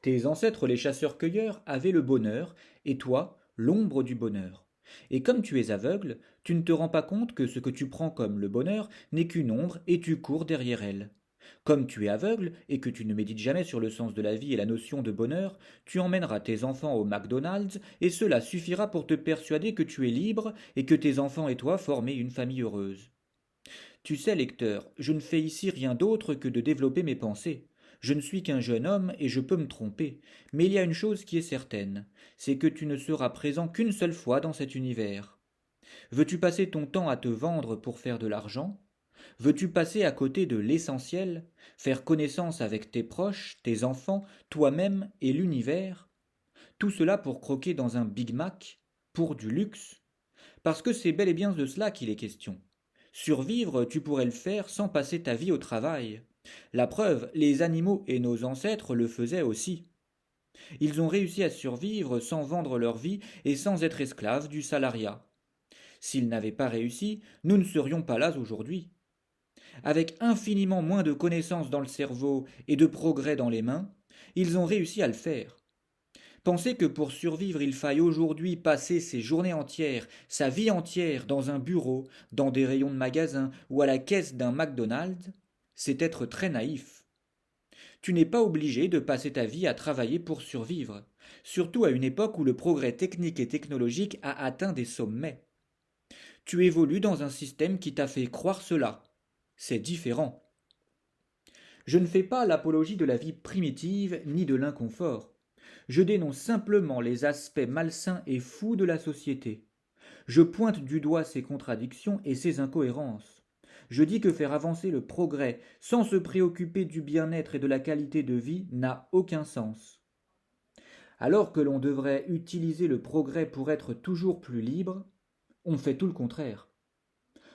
Tes ancêtres les chasseurs-cueilleurs avaient le bonheur, et toi, l'ombre du bonheur. Et comme tu es aveugle, tu ne te rends pas compte que ce que tu prends comme le bonheur n'est qu'une ombre et tu cours derrière elle. Comme tu es aveugle et que tu ne médites jamais sur le sens de la vie et la notion de bonheur, tu emmèneras tes enfants au McDonald's et cela suffira pour te persuader que tu es libre et que tes enfants et toi formez une famille heureuse. Tu sais, lecteur, je ne fais ici rien d'autre que de développer mes pensées. Je ne suis qu'un jeune homme et je peux me tromper, mais il y a une chose qui est certaine, c'est que tu ne seras présent qu'une seule fois dans cet univers. Veux-tu passer ton temps à te vendre pour faire de l'argent? Veux-tu passer à côté de l'essentiel, faire connaissance avec tes proches, tes enfants, toi-même et l'univers? Tout cela pour croquer dans un Big Mac? Pour du luxe? Parce que c'est bel et bien de cela qu'il est question. Survivre, tu pourrais le faire sans passer ta vie au travail. La preuve, les animaux et nos ancêtres le faisaient aussi. Ils ont réussi à survivre sans vendre leur vie et sans être esclaves du salariat. S'ils n'avaient pas réussi, nous ne serions pas là aujourd'hui. Avec infiniment moins de connaissances dans le cerveau et de progrès dans les mains, ils ont réussi à le faire. Penser que pour survivre il faille aujourd'hui passer ses journées entières, sa vie entière dans un bureau, dans des rayons de magasins ou à la caisse d'un McDonald's, c'est être très naïf. Tu n'es pas obligé de passer ta vie à travailler pour survivre, surtout à une époque où le progrès technique et technologique a atteint des sommets. Tu évolues dans un système qui t'a fait croire cela. C'est différent. Je ne fais pas l'apologie de la vie primitive ni de l'inconfort. Je dénonce simplement les aspects malsains et fous de la société. Je pointe du doigt ses contradictions et ses incohérences. Je dis que faire avancer le progrès sans se préoccuper du bien-être et de la qualité de vie n'a aucun sens. Alors que l'on devrait utiliser le progrès pour être toujours plus libre, on fait tout le contraire.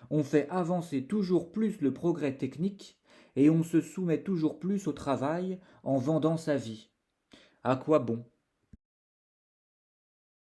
On fait avancer toujours plus le progrès technique et on se soumet toujours plus au travail en vendant sa vie. À quoi bon?